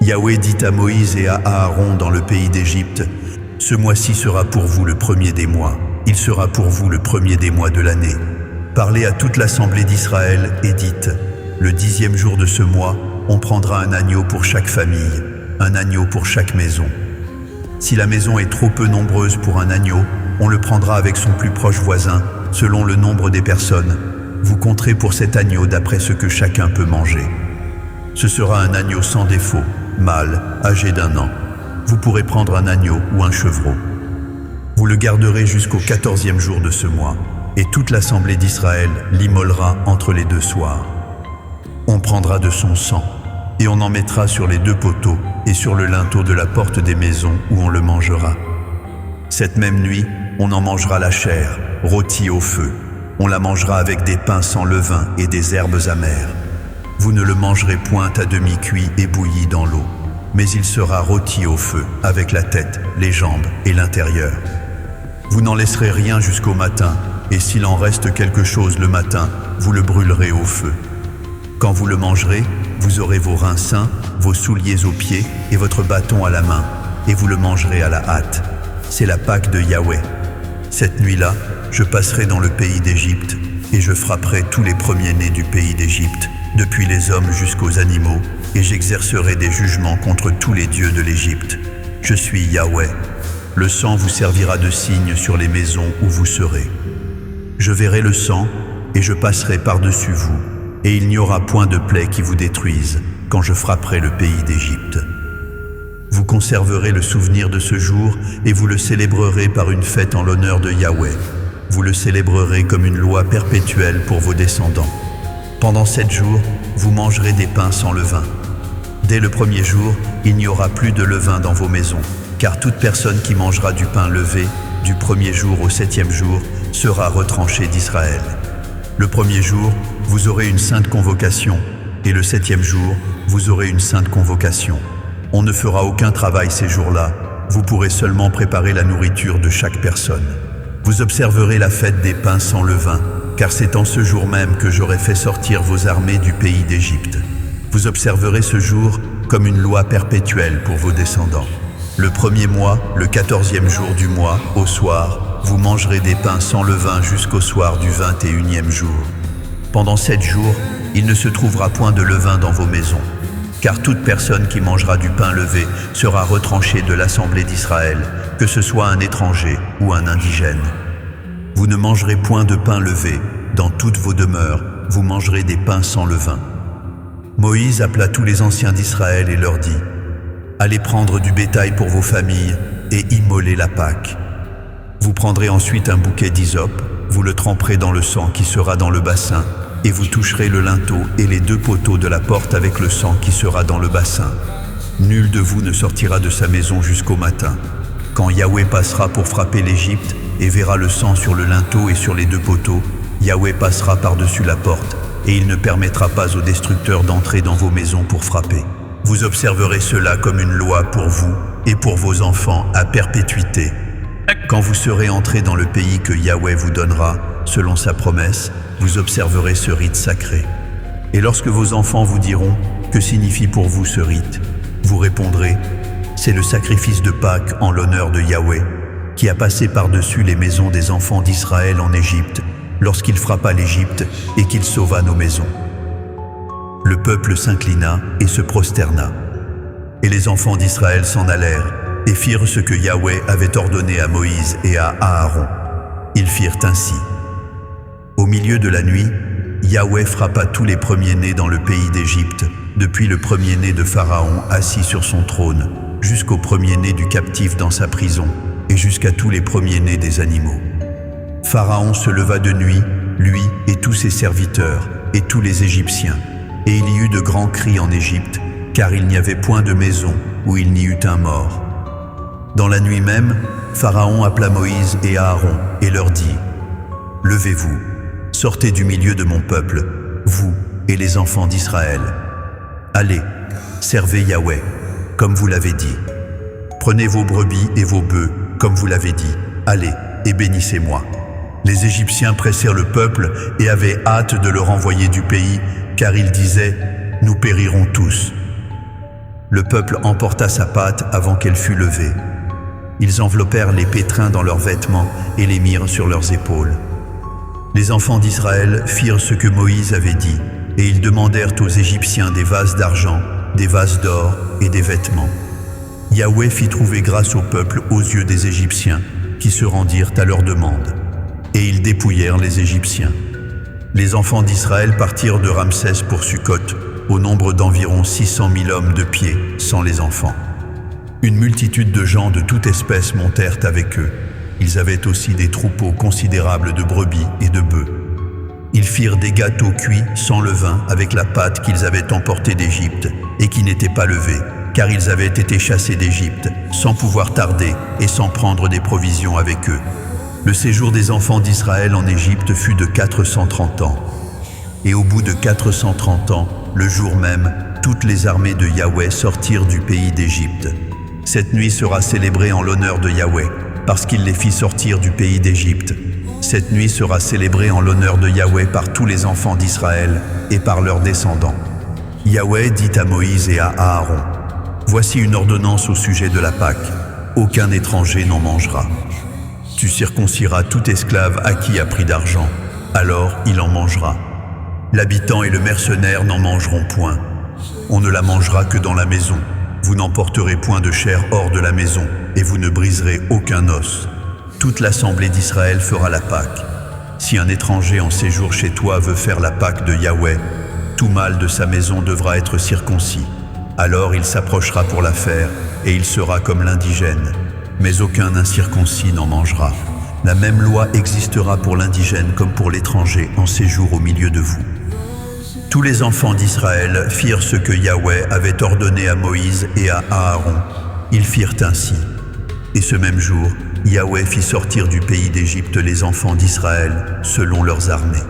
Yahweh dit à Moïse et à Aaron dans le pays d'Égypte, « Ce mois-ci sera pour vous le premier des mois. Il sera pour vous le premier des mois de l'année. Parlez à toute l'assemblée d'Israël et dites, le 10e jour de ce mois, on prendra un agneau pour chaque famille, un agneau pour chaque maison. Si la maison est trop peu nombreuse pour un agneau, on le prendra avec son plus proche voisin, selon le nombre des personnes. Vous compterez pour cet agneau d'après ce que chacun peut manger. Ce sera un agneau sans défaut, mâle, âgé d'1 an. Vous pourrez prendre un agneau ou un chevreau. Vous le garderez jusqu'au 14e jour de ce mois, et toute l'assemblée d'Israël l'immolera entre les 2 soirs. On prendra de son sang, et on en mettra sur les 2 poteaux et sur le linteau de la porte des maisons où on le mangera. Cette même nuit, on en mangera la chair, rôtie au feu. On la mangera avec des pains sans levain et des herbes amères. Vous ne le mangerez point à demi cuit et bouilli dans l'eau, mais il sera rôti au feu, avec la tête, les jambes et l'intérieur. Vous n'en laisserez rien jusqu'au matin, et s'il en reste quelque chose le matin, vous le brûlerez au feu. Quand vous le mangerez, vous aurez vos reins sains, vos souliers aux pieds et votre bâton à la main, et vous le mangerez à la hâte. C'est la Pâque de Yahweh. Cette nuit-là, je passerai dans le pays d'Égypte, et je frapperai tous les premiers-nés du pays d'Égypte, depuis les hommes jusqu'aux animaux, et j'exercerai des jugements contre tous les dieux de l'Égypte. Je suis Yahweh. Le sang vous servira de signe sur les maisons où vous serez. Je verrai le sang, et je passerai par-dessus vous, et il n'y aura point de plaie qui vous détruise, quand je frapperai le pays d'Égypte. Vous conserverez le souvenir de ce jour, et vous le célébrerez par une fête en l'honneur de Yahweh. Vous le célébrerez comme une loi perpétuelle pour vos descendants. Pendant 7 jours, vous mangerez des pains sans levain. Dès le 1er jour, il n'y aura plus de levain dans vos maisons, car toute personne qui mangera du pain levé, du 1er jour au 7e jour, sera retranchée d'Israël. Le 1er jour, vous aurez une sainte convocation, et le 7e jour, vous aurez une sainte convocation. On ne fera aucun travail ces jours-là, vous pourrez seulement préparer la nourriture de chaque personne. Vous observerez la fête des pains sans levain, car c'est en ce jour même que j'aurai fait sortir vos armées du pays d'Égypte. Vous observerez ce jour comme une loi perpétuelle pour vos descendants. Le 1er mois, le 14e jour du mois, au soir, vous mangerez des pains sans levain jusqu'au soir du 21e jour. Pendant 7 jours, il ne se trouvera point de levain dans vos maisons, car toute personne qui mangera du pain levé sera retranchée de l'assemblée d'Israël, que ce soit un étranger ou un indigène. Vous ne mangerez point de pain levé, dans toutes vos demeures, vous mangerez des pains sans levain. Moïse appela tous les anciens d'Israël et leur dit, « Allez prendre du bétail pour vos familles et immoler la Pâque. Vous prendrez ensuite un bouquet d'hysope, vous le tremperez dans le sang qui sera dans le bassin, et vous toucherez le linteau et les 2 poteaux de la porte avec le sang qui sera dans le bassin. Nul de vous ne sortira de sa maison jusqu'au matin. Quand Yahweh passera pour frapper l'Égypte et verra le sang sur le linteau et sur les 2 poteaux, Yahweh passera par-dessus la porte, et il ne permettra pas aux destructeurs d'entrer dans vos maisons pour frapper. Vous observerez cela comme une loi pour vous et pour vos enfants à perpétuité. Quand vous serez entrés dans le pays que Yahweh vous donnera, selon sa promesse, vous observerez ce rite sacré. Et lorsque vos enfants vous diront « Que signifie pour vous ce rite ?» vous répondrez « C'est le sacrifice de Pâques en l'honneur de Yahweh, qui a passé par-dessus les maisons des enfants d'Israël en Égypte, lorsqu'il frappa l'Égypte et qu'il sauva nos maisons. » Le peuple s'inclina et se prosterna. Et les enfants d'Israël s'en allèrent et firent ce que Yahweh avait ordonné à Moïse et à Aaron. Ils firent ainsi. Au milieu de la nuit, Yahweh frappa tous les premiers-nés dans le pays d'Égypte, depuis le premier-né de Pharaon assis sur son trône, jusqu'au premier-né du captif dans sa prison, et jusqu'à tous les premiers-nés des animaux. Pharaon se leva de nuit, lui et tous ses serviteurs, et tous les Égyptiens, et il y eut de grands cris en Égypte, car il n'y avait point de maison où il n'y eut un mort. Dans la nuit même, Pharaon appela Moïse et Aaron et leur dit « Levez-vous, sortez du milieu de mon peuple, vous et les enfants d'Israël. Allez, servez Yahweh, comme vous l'avez dit. Prenez vos brebis et vos bœufs, comme vous l'avez dit. Allez, et bénissez-moi. » Les Égyptiens pressèrent le peuple et avaient hâte de le renvoyer du pays, car ils disaient « Nous périrons tous. » Le peuple emporta sa pâte avant qu'elle fût levée. Ils enveloppèrent les pétrins dans leurs vêtements et les mirent sur leurs épaules. Les enfants d'Israël firent ce que Moïse avait dit, et ils demandèrent aux Égyptiens des vases d'argent, des vases d'or et des vêtements. Yahweh fit trouver grâce au peuple aux yeux des Égyptiens, qui se rendirent à leur demande. Et ils dépouillèrent les Égyptiens. Les enfants d'Israël partirent de Ramsès pour Sukkot, au nombre d'environ 600 000 hommes de pied, sans les enfants. Une multitude de gens de toute espèce montèrent avec eux. Ils avaient aussi des troupeaux considérables de brebis et de bœufs. Ils firent des gâteaux cuits sans levain avec la pâte qu'ils avaient emportée d'Égypte et qui n'était pas levée, car ils avaient été chassés d'Égypte, sans pouvoir tarder et sans prendre des provisions avec eux. Le séjour des enfants d'Israël en Égypte fut de 430 ans. Et au bout de 430 ans, le jour même, toutes les armées de Yahweh sortirent du pays d'Égypte. Cette nuit sera célébrée en l'honneur de Yahweh, parce qu'il les fit sortir du pays d'Égypte. Cette nuit sera célébrée en l'honneur de Yahweh par tous les enfants d'Israël et par leurs descendants. Yahweh dit à Moïse et à Aaron, « Voici une ordonnance au sujet de la Pâque. Aucun étranger n'en mangera. Tu circonciras tout esclave acquis à prix d'argent. Alors il en mangera. L'habitant et le mercenaire n'en mangeront point. On ne la mangera que dans la maison. Vous n'emporterez point de chair hors de la maison, et vous ne briserez aucun os. Toute l'assemblée d'Israël fera la Pâque. Si un étranger en séjour chez toi veut faire la Pâque de Yahweh, tout mâle de sa maison devra être circoncis. Alors il s'approchera pour la faire, et il sera comme l'indigène. Mais aucun incirconcis n'en mangera. La même loi existera pour l'indigène comme pour l'étranger en séjour au milieu de vous. Tous les enfants d'Israël firent ce que Yahweh avait ordonné à Moïse et à Aaron. Ils firent ainsi. Et ce même jour, Yahweh fit sortir du pays d'Égypte les enfants d'Israël selon leurs armées.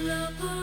Love